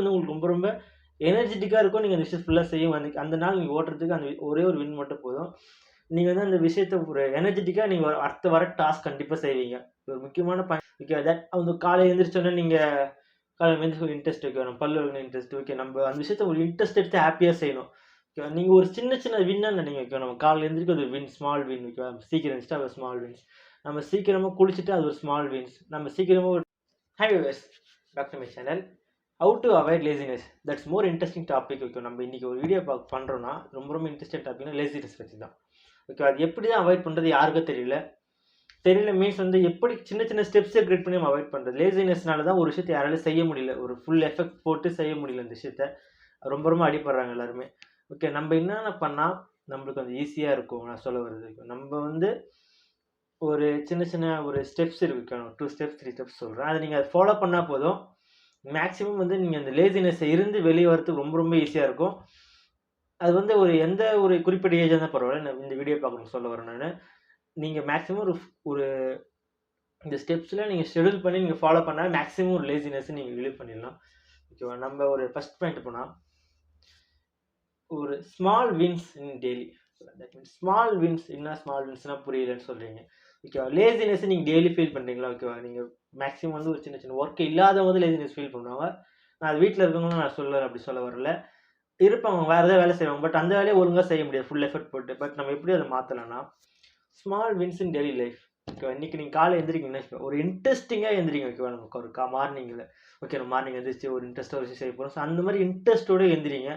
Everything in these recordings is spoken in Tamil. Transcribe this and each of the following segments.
வந்து உங்களுக்கு ரொம்ப ரொம்ப எனர்ஜெட்டிக்காக இருக்கும். நீங்கள் அந்த விஷயம் ஃபுல்லாக செய்யும் அந்த நாள் நீங்கள் ஓட்டுறதுக்கு அந்த ஒரே ஒரு வின் மட்டும் போதும். நீங்கள் வந்து அந்த விஷயத்தை ஒரு எனர்ஜெட்டிக்காக நீங்கள் அடுத்த வர டாஸ்க் கண்டிப்பாக செய்வீங்க. ஒரு முக்கியமான பாயிண்ட் ஓகே. தட் அந்த காலையில் எழுந்திரிச்சோன்னே நீங்கள் காலையில் எழுந்திரிச்சு ஒரு இன்ட்ரெஸ்ட் வைக்கணும். பல்லு வைக்கணும் இன்ட்ரெஸ்ட் ஓகே. நம்ம அந்த விஷயத்தை ஒரு இன்ட்ரெஸ்ட் எடுத்து ஹாப்பியாக செய்யணும். ஓகே. நீங்கள் ஒரு சின்ன சின்ன வின்னு நீங்கள் வைக்கணும். நம்ம காலையில் எழுந்திரிக்க ஒரு வின் ஸ்மால் வின் ஓகேவா. சீக்கிரம் எழுந்திரிச்சிட்டா ஒரு ஸ்மால் வின்ஸ். நம்ம சீக்கிரமாக குளிச்சுட்டு அது ஒரு ஸ்மால் வின்ஸ். நம்ம சீக்கிரமாக ஒரு hi viewers, back to my channel. How to avoid laziness, that's more interesting topic. Okay, நம்ம இன்றைக்கி ஒரு வீடியோ பண்ணுறோன்னா ரொம்ப ரொம்ப இன்ட்ரெஸ்டிங் டாபிக்னா லேசினஸ் பற்றி தான். ஓகே, அது எப்படி தான் அவாய்ட் பண்ணுறது யாருக்கும் தெரியல மீன்ஸ் வந்து எப்படி சின்ன சின்ன ஸ்டெப்ஸை கிரியேட் பண்ணி நம்ம அவாய்ட் பண்ணுறது. லேசினஸ்னால தான் ஒரு விஷயத்தை யாராலும் செய்ய முடியல, ஒரு ஃபுல் எஃபெக்ட் போட்டு செய்ய முடியல. இந்த விஷயத்த ரொம்ப ரொம்ப அடிப்படுறாங்க எல்லாருமே. ஓகே, நம்ம என்னென்ன பண்ணால் நம்மளுக்கு கொஞ்சம் ஈஸியாக இருக்கும் நான் சொல்ல வருது. நம்ம வந்து ஒரு சின்ன சின்ன ஒரு ஸ்டெப்ஸ் இருக்கு, 2 ஸ்டெப்ஸ் 3 ஸ்டெப்ஸ் சொல்கிறேன். அதை நீங்கள் அதை ஃபாலோ பண்ணால் போதும். மேக்ஸிமம் வந்து நீங்கள் அந்த லேசினஸை இருந்து வெளியே வரதுக்கு ரொம்ப ரொம்ப ஈஸியாக இருக்கும். அது வந்து ஒரு எந்த ஒரு குறிப்பிட்ட ஏஜாக இருந்தால் பரவாயில்ல, நான் இந்த வீடியோ பார்க்கணும்னு சொல்ல வரேன் நான். நீங்கள் மேக்ஸிமம் ஒரு இந்த ஸ்டெப்ஸில் நீங்கள் ஷெடியூல் பண்ணி நீங்கள் ஃபாலோ பண்ணால் மேக்ஸிமம் ஒரு லேசினஸ் நீங்கள் ரிலீவ் பண்ணிடலாம். ஓகேவா. நம்ம ஒரு ஃபஸ்ட் பாயிண்ட் போனால் ஒரு small wins in daily. That means small wins. என்ன ஸ்மால் வின்ஸ்னால் புரியலன்னு சொல்கிறீங்க. ஓகேவா. லேசினஸ் நீங்கள் டெய்லி ஃபீல் பண்ணுறீங்களா. ஓகேவா. நீங்கள் மேக்ஸிமம் வந்து ஒரு சின்ன சின்ன ஒர்க் இல்லாதவங்க வந்து லேசினஸ் ஃபீல் பண்ணுவாங்க. நான் அது வீட்டில் இருக்கவங்களும் நான் அப்படி சொல்ல வரல. இருப்பாங்க, வேறு ஏதாவது வேலை செய்வாங்க, பட் அந்த வேலையை ஒழுங்காக செய்ய முடியாது ஃபுல் எஃபர்ட் போட்டு. பட் நம்ம எப்படி அதை மாற்றலாம்னா small wins in daily life. ஓகேவா. இன்றைக்கி நீங்கள் காலை எழுந்திரிக்கீங்கன்னா ஒரு இன்ட்ரெஸ்டிங்காக எழுந்திரிங்க. ஓகேவா. நமக்கு ஒரு மார்னிங்கில் ஓகே நம்ம மார்னிங் எழுந்திரிச்சு ஒரு இன்ட்ரெஸ்ட்டாக ஒரு விஷயம் செய்ய போகிறோம். ஸோ அந்த மாதிரி இன்ட்ரெஸ்ட்டோடு எழுந்திரிங்க.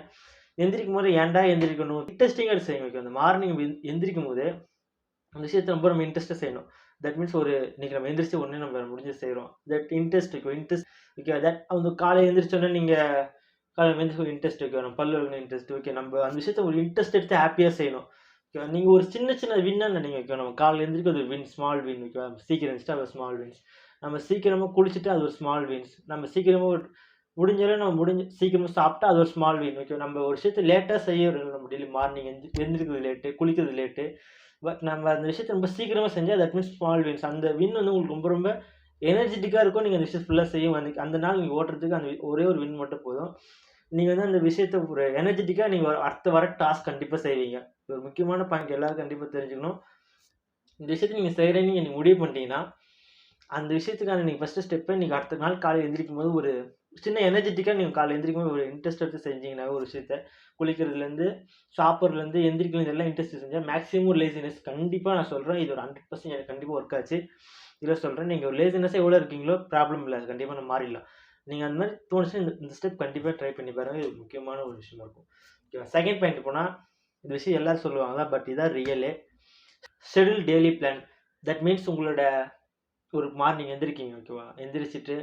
எந்திரிக்கும் போது ஏன்டா எந்திரிக்கணும், இன்ட்ரெஸ்டிங்காக செய்யுங்க. ஓகே, அந்த மார்னிங் எந்திரிக்கும் போது அந்த விஷயத்தை ரொம்ப நம்ம இன்ட்ரெஸ்ட்டாக செய்யணும். தட் மீன்ஸ் ஒரு இன்னைக்கு நம்ம எந்திரிச்சு உடனே நம்ம முடிஞ்சு செய்கிறோம். தட் இன்ட்ரெஸ்ட் இருக்கும். ஓகே. தட் அந்த காலையில் எந்திரிச்சோன்னே நீங்கள் காலையில் எழுந்திரிச்சு ஒரு இன்ட்ரெஸ்ட் வைக்கணும். பல்லு வைக்கணும் இன்ட்ரெஸ்ட் ஓகே. நம்ம அந்த விஷயத்தை ஒரு இன்ட்ரெஸ்ட் எடுத்து ஹாப்பியாக செய்யணும். ஓகே, நீங்கள் ஒரு சின்ன சின்ன வின்னு நீங்கள் வைக்கணும். நம்ம காலையில் எழுந்திரிக்க ஒரு வின் ஸ்மால் வின் ஓகேவா. சீக்கிரம் எழுந்திரிச்சிட்டா ஒரு ஸ்மால் வின்ஸ். நம்ம சீக்கிரமாக குளிச்சுட்டு அது ஒரு ஸ்மால் வின்ஸ். நம்ம சீக்கிரமாக முடிஞ்சாலும் நம்ம சீக்கிரமாக சாப்பிட்டா அது ஒரு ஸ்மால் வின். ஓகே, நம்ம ஒரு விஷயத்தை லேட்டாக செய்யறோம். நம்ம டெய்லி மார்னிங் எழுந்திரிக்கிறது லேட்டு, குளிக்கிறது லேட்டு. பட் நம்ம அந்த விஷயத்தை ரொம்ப சீக்கிரமாக செஞ்சால் தட் மீன்ஸ் ஸ்மால் வின்ஸ். அந்த வின் வந்து உங்களுக்கு ரொம்ப ரொம்ப எனர்ஜெட்டிக்காக இருக்கும். நீங்கள் அந்த விஷயம் ஃபுல்லாக செய்யும் அந்த நாள் நீங்கள் ஓட்டுறதுக்கு அந்த ஒரே ஒரு வின் மட்டும் போதும். நீங்கள் வந்து அந்த விஷயத்தை ஒரு எனர்ஜெட்டிக்காக நீங்கள் அடுத்த வர டாஸ்க் கண்டிப்பாக செய்வீங்க. ஒரு முக்கியமான பாயிண்ட் எல்லாரும் கண்டிப்பாக தெரிஞ்சுக்கணும். இந்த விஷயத்தை நீங்கள் செய்கிறேன்னு நீங்கள் முடிவு பண்ணிட்டீங்கன்னா அந்த விஷயத்துக்கான நீங்கள் ஃபஸ்ட்டு ஸ்டெப்பை நீங்கள் அடுத்த நாள் காலையில் எழுந்திரிக்கும் போது ஒரு சின்ன எனர்ஜெட்டிக்காக நீங்கள் காலையில் எழுந்திரிக்கும் போது ஒரு இன்ட்ரெஸ்ட் எடுத்து செஞ்சீங்கன்னா ஒரு விஷயத்தை குளிக்கிறதுலேருந்து சாப்பிட்றதுலேருந்து எந்திரிக்கிறது எல்லாம் இன்ட்ரெஸ்ட் செஞ்சால் மேக்ஸிமம் ஒரு லேசினஸ் கண்டிப்பாக நான் சொல்கிறேன். இது ஒரு 100% எனக்கு கண்டிப்பாக ஒர்க் ஆச்சு. இதில் சொல்கிறேன், நீங்கள் ஒரு லேசினஸாக எவ்வளோ இருக்கீங்களோ ப்ராப்ளம் இல்லை, அது கண்டிப்பாக நம்ம மாறிடலாம். நீங்கள் அந்த மாதிரி தோணுச்சு இந்த ஸ்டெப் கண்டிப்பாக ட்ரை பண்ணி பாருங்கள். இது முக்கியமான ஒரு விஷயமா இருக்கும். ஓகேவா. செகண்ட் பாயிண்ட் போனால் இந்த விஷயம் எல்லோரும் சொல்லுவாங்க, பட் இதான் ரியலே. Schedule daily plan. That means உங்களோட ஒரு மார்னிங் எந்திரிக்கிங்க. ஓகேவா. எந்திரிச்சிட்டு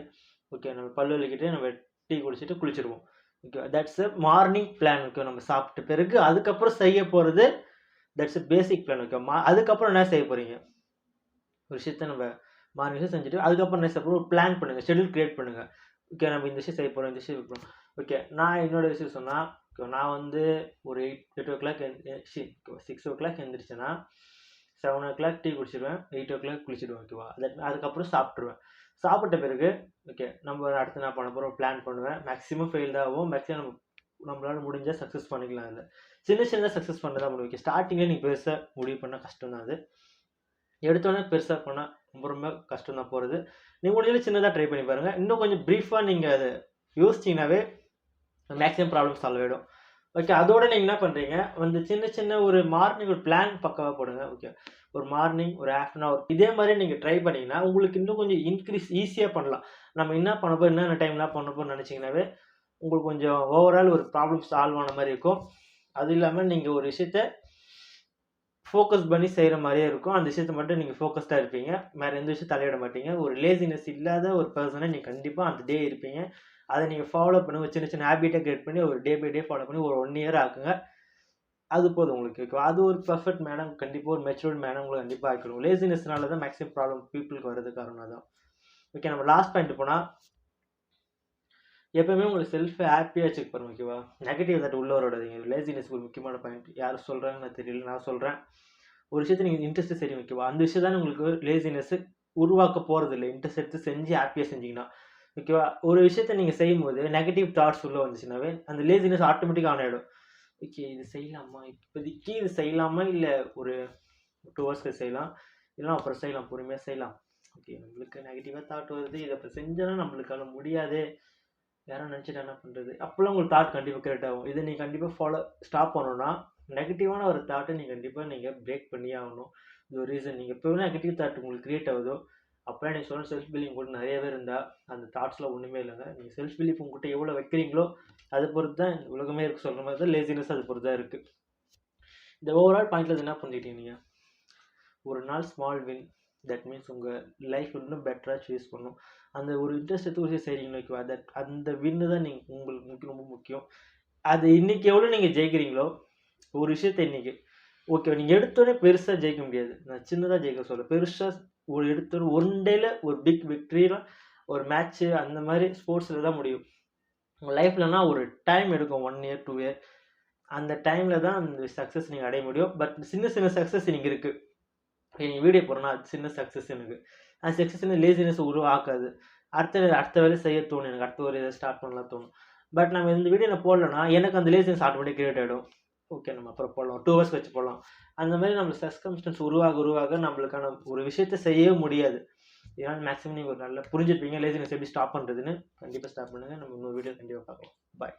ஓகே நம்ம பல்லு விளக்கிட்டு நம்ம டீ குடிச்சிட்டு குளிச்சிடுவோம். Okay, that's a morning plan. Okay, நம்ம சாப்பிட்ட பிறகு அதுக்கப்புறம் செய்ய போகிறது that's a basic plan. Okay, அதுக்கப்புறம் என்ன செய்ய போகிறீங்க ஒரு விஷயத்த நம்ம மார்னிங் விஷயம் செஞ்சுட்டு அதுக்கப்புறம் என்ன செய்ய போகிறோம் ஒரு பிளான் பண்ணுங்கள், ஷெடியூல் கிரியேட் பண்ணுங்கள். ஓகே, நம்ம இந்த விஷயம் செய்ய போகிறோம், இந்த விஷயம் போகிறோம். ஓகே, நான் என்னோட விஷயம் சொன்னால் ஓகே நான் வந்து ஒரு 8 o'clock 6 o'clock எழுந்திரிச்சேன்னா 7 o'clock tea குடிச்சிடுவேன், 8 o'clock குளிச்சிடுவேன். ஓகேவா. அதுக்கப்புறம் சாப்பிட்ருவேன். சாப்பிட்ட பிறகு ஓகே நம்ம அடுத்து என்ன பண்ண போகிறோம் பிளான் பண்ணுவேன். மேக்ஸிமம் ஃபெயில் தான் ஆகும், மேக்ஸிமம் நம்மளால் முடிஞ்சால் சக்ஸஸ் பண்ணிக்கலாம். இல்லை சின்ன சின்னதாக சக்ஸஸ் பண்ண தான் முடியும். ஓகே, ஸ்டார்டிங்கில் நீங்கள் பெருசாக முடிவு பண்ணால் கஷ்டம் தான். அது எடுத்தோடனே பெருசாக பண்ணால் ரொம்ப ரொம்ப கஷ்டம் தான் போகிறது. நீங்கள் முடிஞ்சது சின்னதாக ட்ரை பண்ணி பாருங்கள். இன்னும் கொஞ்சம் ப்ரீஃபாக நீங்கள் அதை யோசிச்சிங்கனாவே மேக்ஸிமம் ப்ராப்ளம் சால்வ் ஆகிடும். ஓகே, அதோட நீங்கள் என்ன பண்ணுறீங்க வந்து சின்ன சின்ன ஒரு மார்னிங் ஒரு பிளான் பக்கவாக போடுங்க. ஓகே, ஒரு மார்னிங் ஒரு ½ hour இதே மாதிரி நீங்கள் ட்ரை பண்ணிங்கன்னா உங்களுக்கு இன்னும் கொஞ்சம் இன்க்ரீஸ் ஈஸியாக பண்ணலாம். நம்ம என்ன பண்ண போகிறோம் என்னென்ன டைம்லாம் பண்ண போகிறோம்னு நினச்சிங்கனாவே உங்களுக்கு கொஞ்சம் ஓவரால் ஒரு ப்ராப்ளம் சால்வ் ஆன மாதிரி இருக்கும். அது இல்லாமல் நீங்கள் ஒரு விஷயத்த ஃபோக்கஸ் பண்ணி செய்கிற மாதிரியே இருக்கும். அந்த விஷயத்தை மட்டும் நீங்கள் ஃபோக்கஸ்டாக இருப்பீங்க, வேறு எந்த விஷயம் தலையிட மாட்டீங்க. ஒரு லேசினஸ் இல்லாத ஒரு பர்சனாக நீங்கள் கண்டிப்பாக அந்த டே இருப்பீங்க. அதை நீங்கள் ஃபாலோ பண்ணுங்க. சின்ன சின்ன ஹேபிட்டை கிரியேட் பண்ணி ஒரு டே பை டே ஃபாலோ பண்ணி ஒரு 1 year ஆக்குங்க. அது போதும் உங்களுக்கு. அது ஒரு பர்ஃபெக்ட் மேனம், கண்டிப்பாக ஒரு மெச்சூர்ட் மேனம் உங்களுக்கு கண்டிப்பாக ஆக்கிடும். லேசினஸ்னால தான் மேக்ஸிமம் ப்ராப்ளம் பீப்புளுக்கு வரது காரணம் தான். ஓகே, நம்ம லாஸ்ட் பாயிண்ட் போனால் எப்பவுமே உங்களுக்கு செல்ஃபை ஹாப்பியாக செக் பண்ணுங்க. ஓகேவா. நெகட்டிவ் தாட் உள்ள வராதீங்க. லேசினஸ் ஒரு முக்கியமான பாயிண்ட். யாரும் சொல்கிறாங்கன்னு தெரியல, நான் சொல்கிறேன். ஒரு விஷயத்தை நீங்கள் இன்ட்ரெஸ்ட் செய்யும். ஓகேவா. அந்த விஷயம் தான் உங்களுக்கு லேசினஸ் உருவாக்க போகிறது இல்லை. இன்ட்ரெஸ்ட் எடுத்து செஞ்சு ஹாப்பியாக செஞ்சிங்கன்னா ஓகேவா? ஒரு விஷயத்த நீங்க செய்யும்போது நெகட்டிவ் தாட்ஸ் உள்ள வந்துச்சுனாவே, அந்த லேசினஸ் ஆட்டோமேட்டிக்கா ஆன் ஆயிடும். ஓகே இது செய்யலாமா? இப்போதைக்கு இது செய்யலாமா? இல்ல ஒரு 2 ஹவர்ஸ் கழிச்சு செய்யலாம். இல்லனா அப்புறம் செய்யலாம். பொறுமையா செய்யலாம். ஓகே நம்மளுக்கு நெகட்டிவா தாட் வருது. இத இப்ப செஞ்சோம்னா நம்மளுக்கால முடியாதே. யாரோ நினைச்சுட்டா என்ன பண்றது? அப்பலாம் உங்களுக்கு தாட் கண்டிப்பா கிரியேட் ஆகும். இத நீங்க கண்டிப்பா ஸ்டாப் பண்ணணும்னா, நெகட்டிவான ஒரு தாட்ட நீங்க பிரேக் பண்ணியே ஆகணும். இது ஒரு ரீசன். நீங்க எப்பவும் நெகட்டிவ் தாட் உங்களுக்கு கிரியேட் ஆகுதோ, அப்பலாம் நீங்க சொன்ன செல்ஃப் பிலீவ் கூட நெறையவே இருந்தா, அந்த தாட்ஸ்ல ஒண்ணுமே இல்லங்க. நீங்க செல்ஃப் பிலீவ் உங்ககிட்ட எவ்வளவு வைக்கிறீங்களோ, அத பொறுத்து தான் இந்த உலகமே இருக்கு சொல்ற மாதிரி தான் லேசினஸ் அது பொறுத்து தான் இருக்கு. இந்த ஓவரால் பாயிண்ட்ல என்ன பண்ணிட்டீங்க நீங்க? ஒரு நாள் ஸ்மால் வின் தட் மீன்ஸ் உங்கள் லைஃப் இன்னும் பெட்டராக சூஸ் பண்ணும். அந்த ஒரு இன்ட்ரெஸ்ட் எடுத்து ஒரு விஷயம் செய்கிறீங்களோ ஓகேவா, தட் அந்த வின்னு தான் உங்களுக்கு ரொம்ப முக்கியம். அது இன்னைக்கு எவ்வளோ நீங்கள் ஜெயிக்கிறீங்களோ ஒரு விஷயத்த இன்னைக்கு ஓகே நீங்கள் எடுத்தோடனே பெருசாக ஜெயிக்க முடியாது. நான் சின்னதாக ஜெயிக்க சொல்கிறேன். பெருசாக ஒரு எடுத்தோடனே ஒன் டேல ஒரு பிக் விக்ட்ரிலாம் ஒரு மேட்ச்சு அந்த மாதிரி ஸ்போர்ட்ஸில் தான் முடியும். உங்கள் லைஃப்லனா ஒரு டைம் எடுக்கும் 1 இயர் 2 இயர். அந்த டைமில் தான் அந்த சக்ஸஸ் நீங்கள் அடைய முடியும். பட் சின்ன சின்ன சக்ஸஸ் இன்னைக்கு இருக்குது. நீங்கள் வீடியோ போடுறேன்னா அது சின்ன சக்ஸஸ் எனக்கு. அந்த சக்ஸஸ் லேசினஸ் உருவாக்காது. அடுத்த வேலை செய்ய தோணும் எனக்கு. அடுத்த ஒரு இதை ஸ்டார்ட் பண்ணலாம் தோணும். பட் நம்ம இந்த வீடியோவில் போடலன்னா எனக்கு அந்த லேசினஸ் ஆட்டோமேட்டிக் கிரியேட் ஆகிடும். ஓகே நம்ம அப்புறம் போடலாம் 2 ஹவர்ஸ் வச்சு போடலாம். அந்த மாதிரி நம்ம சர்க்கம்ஸ்டன்ஸ் உருவாக நம்மளுக்கான ஒரு விஷயத்தை செய்யவே முடியாது. இதனால் மேக்ஸிமம் நீங்கள் ஒரு நல்லா புரிஞ்சிருப்பீங்க லேசினஸ் எப்படி ஸ்டாப் பண்ணுறதுன்னு. கண்டிப்பாக ஸ்டாப் பண்ணுங்கள். நம்ம இன்னொரு வீடியோ கண்டிப்பாக பார்க்கலாம். பாய்.